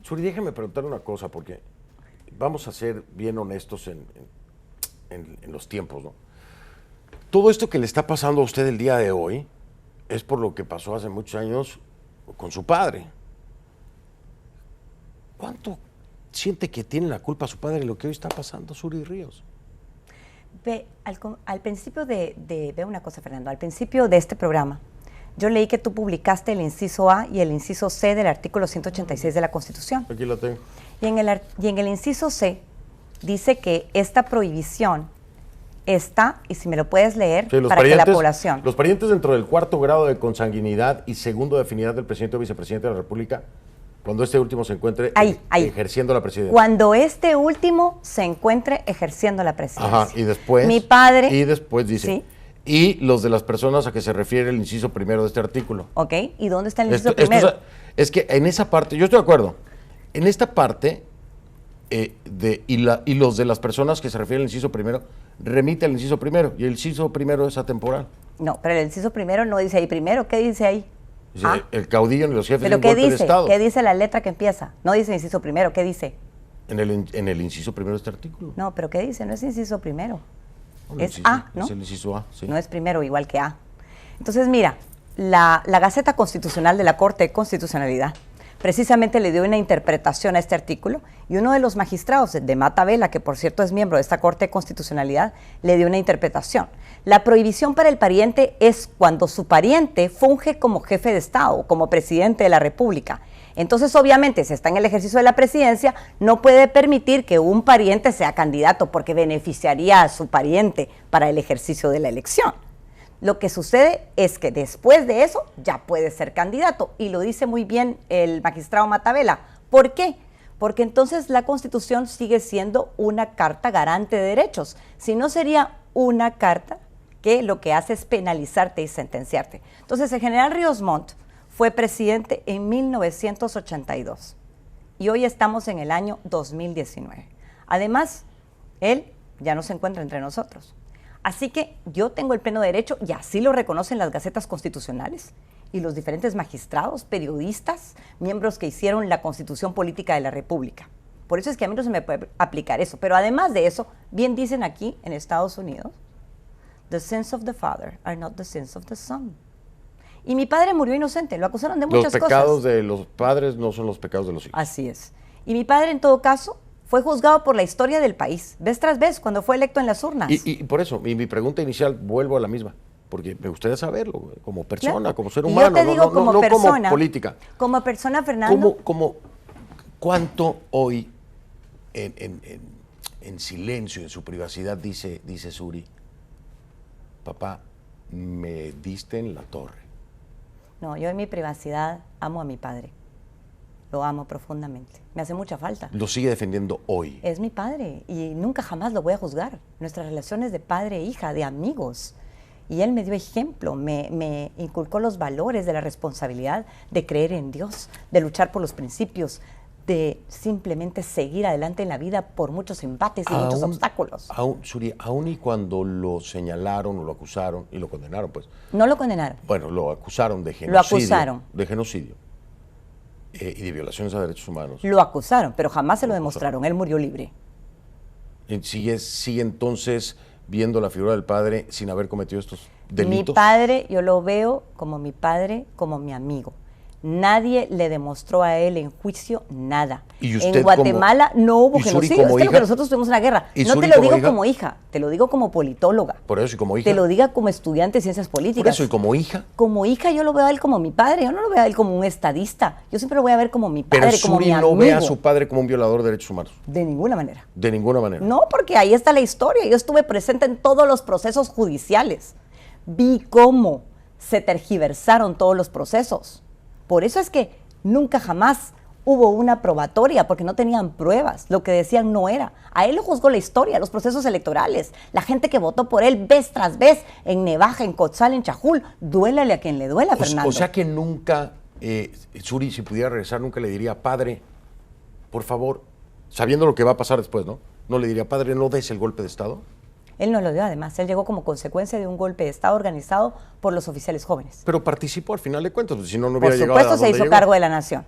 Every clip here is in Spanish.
Suri, déjame preguntarle una cosa, porque vamos a ser bien honestos en los tiempos, ¿no? Todo esto que le está pasando a usted el día de hoy es por lo que pasó hace muchos años con su padre. ¿Cuánto siente que tiene la culpa su padre de lo que hoy está pasando, Suri Ríos? Ve, al principio ve una cosa, Fernando, al principio de este programa, yo leí que tú publicaste el inciso A y el inciso C del artículo 186 de la Constitución. Aquí lo tengo. Y en el inciso C dice que esta prohibición está, y si me lo puedes leer, Sí, para que la población... Los parientes dentro del 4º grado de consanguinidad y 2º de afinidad del presidente o vicepresidente de la República, cuando este último se encuentre ejerciendo la presidencia. Cuando este último se encuentre ejerciendo la presidencia. Ajá, y después... Mi padre... Y después dice... ¿Sí? Y los de las personas a que se refiere el inciso primero de este artículo. Ok, ¿y dónde está el inciso primero? Es que en esa parte, yo estoy de acuerdo, en esta parte, y los de las personas que se refiere al inciso primero, remite al inciso primero, y el inciso primero es atemporal. No, pero el inciso primero no dice ahí primero, ¿qué dice ahí? Dice, el caudillo ni los jefes de ¿Pero un qué golpe de dice? Estado. ¿Qué dice la letra que empieza? No dice inciso primero, ¿qué dice? En el inciso primero de este artículo. No, pero ¿qué dice? No es inciso primero. Bueno, Es A, ¿no? Es el inciso A, sí. No es primero igual que A. Entonces, mira, la Gaceta Constitucional de la Corte de Constitucionalidad precisamente le dio una interpretación a este artículo y uno de los magistrados de Mata Vela, que por cierto es miembro de esta Corte de Constitucionalidad, le dio una interpretación. La prohibición para el pariente es cuando su pariente funge como jefe de Estado, como presidente de la República. Entonces, obviamente, si está en el ejercicio de la presidencia, no puede permitir que un pariente sea candidato porque beneficiaría a su pariente para el ejercicio de la elección. Lo que sucede es que después de eso ya puede ser candidato, y lo dice muy bien el magistrado Mata Vela. ¿Por qué? Porque entonces la Constitución sigue siendo una carta garante de derechos, si no sería una carta que lo que hace es penalizarte y sentenciarte. Entonces, el general Ríos Montt fue presidente en 1982 y hoy estamos en el año 2019. Además, él ya no se encuentra entre nosotros. Así que yo tengo el pleno derecho, y así lo reconocen las gacetas constitucionales y los diferentes magistrados, periodistas, miembros que hicieron la Constitución Política de la República. Por eso es que a mí no se me puede aplicar eso. Pero además de eso, bien dicen aquí en Estados Unidos, the sins of the father are not the sins of the son. Y mi padre murió inocente, lo acusaron de muchas cosas. Los pecados de los padres no son los pecados de los hijos. Así es. Y mi padre, en todo caso, fue juzgado por la historia del país, vez tras vez, cuando fue electo en las urnas. Y por eso, mi pregunta inicial, vuelvo a la misma, porque me gustaría saberlo, como persona, Claro. como ser Y humano, yo te digo, no como persona, como política. Como persona, Fernando. ¿Cuánto hoy, en silencio, en su privacidad, dice Suri, papá, me diste en la torre? No, yo en mi privacidad amo a mi padre. Lo amo profundamente. Me hace mucha falta. Lo sigue defendiendo hoy. Es mi padre y nunca jamás lo voy a juzgar. Nuestras relaciones de padre e hija, de amigos. Y él me dio ejemplo, me inculcó los valores de la responsabilidad, de creer en Dios, de luchar por los principios, de simplemente seguir adelante en la vida por muchos embates y muchos obstáculos. Suri, aún y cuando lo señalaron o lo acusaron y lo condenaron, pues. No lo condenaron. Bueno, lo acusaron de genocidio. Lo acusaron. De genocidio. Y de violaciones a derechos humanos. Lo acusaron, pero jamás se lo demostraron. Él murió libre. Sigue entonces viendo la figura del padre sin haber cometido estos delitos. Mi padre, yo lo veo como mi padre, como mi amigo. Nadie le demostró a él en juicio nada. ¿Y usted en Guatemala no hubo genocidio. Es que lo que nosotros tuvimos una guerra. No te lo digo como hija, te lo digo como politóloga. Por eso, y como hija. Te lo diga como estudiante de ciencias políticas. Por eso, y como hija. Como hija yo lo veo a él como mi padre, yo no lo veo a él como un estadista. Yo siempre lo voy a ver como mi padre, pero como mi amigo. Pero Suri no ve a su padre como un violador de derechos humanos. De ninguna manera. De ninguna manera. No, porque ahí está la historia. Yo estuve presente en todos los procesos judiciales. Vi cómo se tergiversaron todos los procesos. Por eso es que nunca jamás hubo una probatoria, porque no tenían pruebas. Lo que decían no era. A él lo juzgó la historia, los procesos electorales. La gente que votó por él vez tras vez, en Nevaja, en Cotzal, en Chajul. Duélale a quien le duela, Fernando. O sea que nunca, Suri, si pudiera regresar, nunca le diría, padre, por favor, sabiendo lo que va a pasar después, ¿no? No le diría, padre, no des el golpe de Estado. Él no lo dio, además. Él llegó como consecuencia de un golpe de Estado organizado por los oficiales jóvenes. Pero participó al final de cuentas, si no, no hubiera llegado. Por supuesto, se hizo cargo de la nación.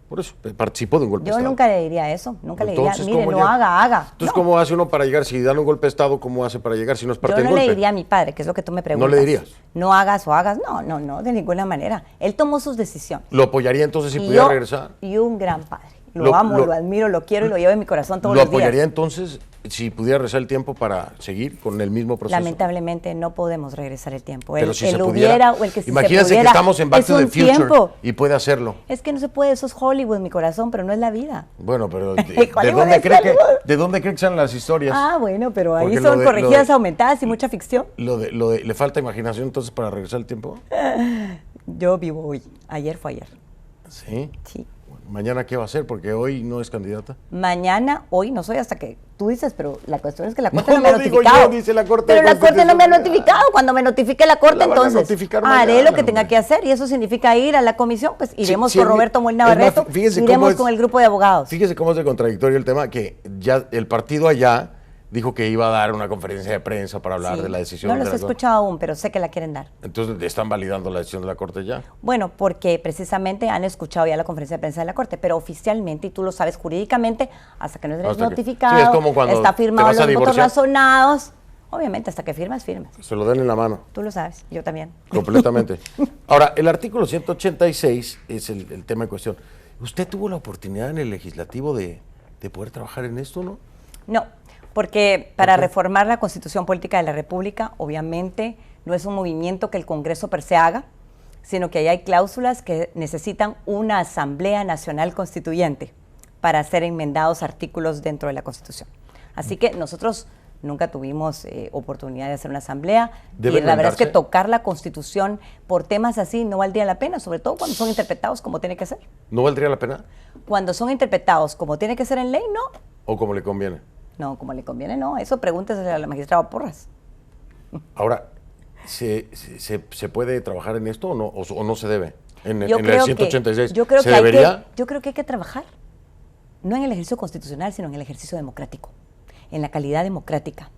Por eso, participó de un golpe de Yo Estado. nunca le diría eso, nunca le diría, Entonces, mire, ¿cómo no llega? haga. Entonces, No. ¿cómo hace uno para llegar? Si dan un golpe de Estado, ¿cómo hace para llegar si no es parte Yo del no golpe? le diría a mi padre, que es lo que tú me preguntas. ¿No le dirías? No hagas o hagas. No, de ninguna manera. Él tomó sus decisiones. ¿Lo apoyaría entonces si Y pudiera yo- regresar? Y un gran padre. Lo amo, lo admiro, lo quiero y lo llevo en mi corazón todos ¿Lo los días. apoyaría entonces si pudiera regresar el tiempo para seguir con el mismo proceso? Lamentablemente no podemos regresar el tiempo. Pero El, si el se hubiera pudiera, o el que si imagínense se pudiera, que estamos en Back es to the un Future tiempo. y puede hacerlo. Es que no se puede, eso es Hollywood, mi corazón, pero no es la vida. Bueno, pero Hollywood es Hollywood. ¿de dónde cree que salen las historias? Ah, bueno, pero ahí Porque son lo corregidas de- aumentadas y mucha ficción. ¿Le falta imaginación entonces para regresar el tiempo? Yo vivo hoy. Ayer fue ayer. Sí. Sí. Bueno, ¿mañana qué va a hacer? Porque hoy no es candidata. Mañana, hoy no soy hasta que tú dices, pero la cuestión es que la No, Corte no, me ha no digo notificado. yo, dice la Corte pero de la Corte no me ha Constitucionalidad. notificado. Cuando me notifique la Corte, La van a entonces notificar haré mañana, lo que tenga hombre. que hacer y eso significa ir a la comisión, pues iremos sí, con Roberto Molina es más, Barreto, fíjese cómo iremos es- con el grupo de abogados. Fíjese cómo es de contradictorio el tema, que ya el partido allá dijo que iba a dar una conferencia de prensa para hablar Sí. de la decisión. No de los he la- escuchado aún, pero sé que la quieren dar. Entonces, ¿están validando la decisión de la Corte ya? Bueno, porque precisamente han escuchado ya la conferencia de prensa de la Corte, pero oficialmente, y tú lo sabes jurídicamente, hasta que no estés Hasta que- notificado, sí, es como cuando está te firmado vas a los votos divorciar. razonados, obviamente hasta que firmas. Se lo den en la mano. Tú lo sabes, yo también. Completamente. Ahora, el artículo 186 es el tema en cuestión. ¿Usted tuvo la oportunidad en el legislativo de poder trabajar en esto, no? No, porque para ¿Por qué? reformar la Constitución Política de la República, obviamente no es un movimiento que el Congreso per se haga, sino que ahí hay cláusulas que necesitan una Asamblea Nacional Constituyente para ser enmendados artículos dentro de la Constitución. Así que nosotros nunca tuvimos oportunidad de hacer una asamblea ¿Debe y la verdad es que enmendarse? tocar la Constitución por temas así no valdría la pena, sobre todo cuando son interpretados como tiene que ser. ¿No valdría la pena? Cuando son interpretados como tiene que ser en ley, no. ¿O como le conviene? No, como le conviene, no. Eso pregúntesele a la magistrada Porras. Ahora, ¿se puede trabajar en esto o no se debe? En el 186. yo creo ¿Se que debería? yo creo que hay que trabajar, no en el ejercicio constitucional, sino en el ejercicio democrático, en la calidad democrática,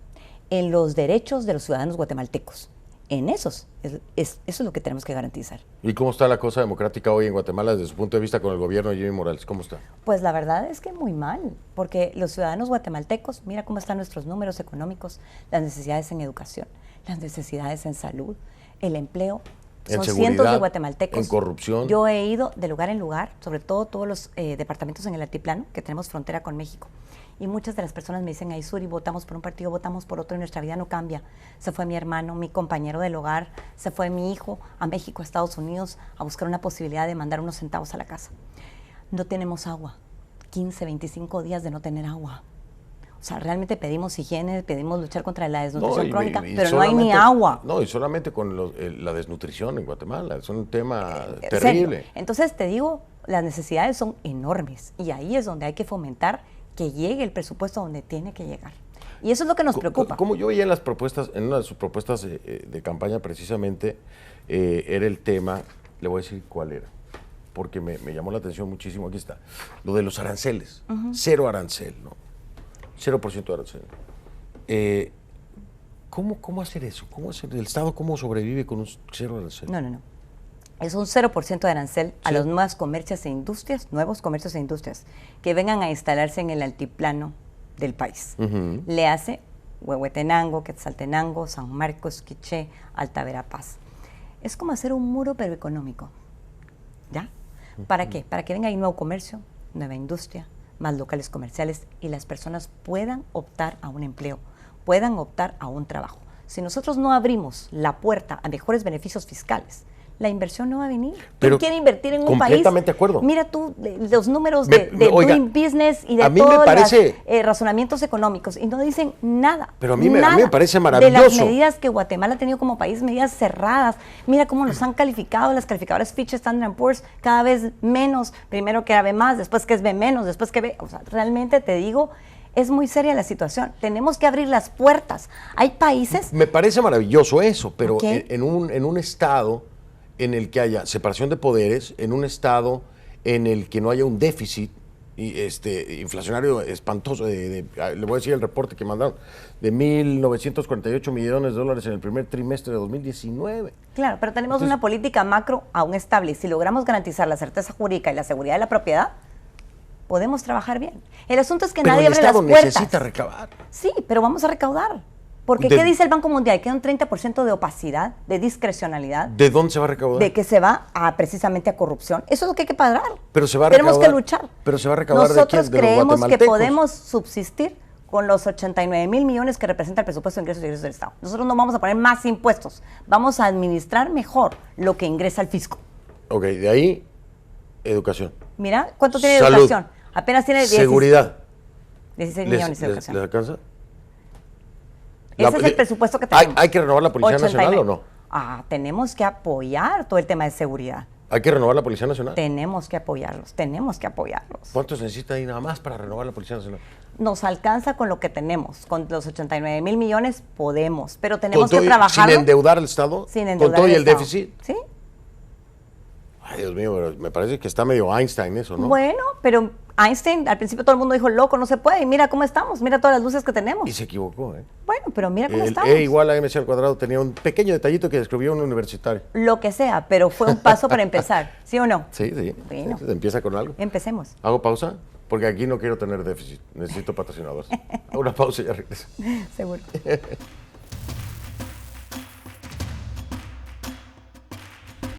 en los derechos de los ciudadanos guatemaltecos. En esos, eso es lo que tenemos que garantizar. ¿Y cómo está la cosa democrática hoy en Guatemala desde su punto de vista con el gobierno de Jimmy Morales? ¿Cómo está? Pues la verdad es que muy mal, porque los ciudadanos guatemaltecos, mira cómo están nuestros números económicos, las necesidades en educación, las necesidades en salud, el empleo. En Son seguridad, cientos de guatemaltecos. en corrupción. Yo he ido de lugar en lugar, sobre todo todos los departamentos en el altiplano, que tenemos frontera con México. Y muchas de las personas me dicen, ay, Suri, votamos por un partido, votamos por otro y nuestra vida no cambia. Se fue mi hermano, mi compañero del hogar, se fue mi hijo a México, a Estados Unidos, a buscar una posibilidad de mandar unos centavos a la casa. No tenemos agua, 15, 25 días de no tener agua. O sea, realmente pedimos higiene, pedimos luchar contra la desnutrición crónica, pero no hay ni agua. No, y solamente con la desnutrición en Guatemala, es un tema ¿En terrible. serio? Entonces te digo, las necesidades son enormes y ahí es donde hay que fomentar que llegue el presupuesto donde tiene que llegar. Y eso es lo que nos preocupa. Como yo veía en las propuestas, en una de sus propuestas de campaña precisamente, era el tema, le voy a decir cuál era, porque me llamó la atención muchísimo, aquí está, lo de los aranceles, cero arancel, ¿no? 0% de arancel. ¿Cómo hacer eso? ¿Cómo hacer, el Estado cómo sobrevive con un cero arancel? No. Es un 0% de arancel a Sí. los nuevos comercios e industrias que vengan a instalarse en el altiplano del país. Ujú. Le hace Huehuetenango, Quetzaltenango, San Marcos, Quiché, Alta Verapaz. Es como hacer un muro pero económico. ¿Ya? ¿Para qué? Para que venga ahí nuevo comercio, nueva industria, más locales comerciales y las personas puedan optar a un empleo, puedan optar a un trabajo. Si nosotros no abrimos la puerta a mejores beneficios fiscales, la inversión no va a venir. Pero ¿Quién quiere invertir en un país? completamente de acuerdo. Mira tú los números Oiga, doing business y de a mí me todos parece- los razonamientos económicos y no dicen nada. Pero a mí me nada parece de las maravilloso. medidas que Guatemala ha tenido como país, medidas cerradas. Mira cómo los han calificado las calificadoras Fitch, Standard & Poor's, cada vez menos. Primero que era B+, después que es B-, después que B. O sea, realmente te digo, es muy seria la situación. Tenemos que abrir las puertas. Hay países... Me parece maravilloso eso, pero Ok. en un estado en el que haya separación de poderes, en un estado en el que no haya un déficit inflacionario espantoso. Le voy a decir el reporte que mandaron, de 1.948 millones de dólares en el primer trimestre de 2019. Claro, pero tenemos una política macro aún estable. Si logramos garantizar la certeza jurídica y la seguridad de la propiedad, podemos trabajar bien. El asunto es que pero nadie abre las puertas. el Estado necesita recabar. Sí, pero vamos a recaudar. Porque ¿qué dice el Banco Mundial? Que hay un 30% de opacidad, de discrecionalidad. ¿De dónde se va a recaudar? De que se va precisamente a corrupción. Eso es lo que hay que pagar. Pero se va a Tenemos recaudar. que luchar. Pero se va a recaudar Nosotros de los creemos que guatemaltecos. podemos subsistir con los 89,000 millones que representa el presupuesto de ingresos y egresos del Estado. Nosotros no vamos a poner más impuestos. Vamos a administrar mejor lo que ingresa al fisco. Ok, de ahí, educación. Mira, ¿cuánto tiene Salud. educación? Apenas tiene 16, Seguridad. 16 millones de educación. ¿Les alcanza? Ese es el presupuesto que tenemos. ¿Hay que renovar la Policía Nacional o no? Tenemos que apoyar todo el tema de seguridad. ¿Hay que renovar la Policía Nacional? Tenemos que apoyarlos. ¿Cuánto se necesita ahí nada más para renovar la Policía Nacional? Nos alcanza con lo que tenemos. Con los 89,000 millones podemos, pero tenemos que ¿Sin trabajar. endeudar el Estado? Sin endeudar ¿Con todo y el Estado. déficit? Sí. Ay, Dios mío, pero me parece que está medio Einstein eso, ¿no? Bueno, pero Einstein, al principio todo el mundo dijo, loco, no se puede. Y mira cómo estamos, mira todas las luces que tenemos. Y se equivocó, ¿eh? Bueno, pero mira cómo El estamos. E igual a MC al cuadrado tenía un pequeño detallito que describió un universitario. Lo que sea, pero fue un paso para empezar. ¿Sí o no? Sí, sí. Bueno. Sí, empieza con algo. Empecemos. ¿Hago pausa? Porque aquí no quiero tener déficit. Necesito patrocinadores. Hago una pausa y ya regreso. Seguro.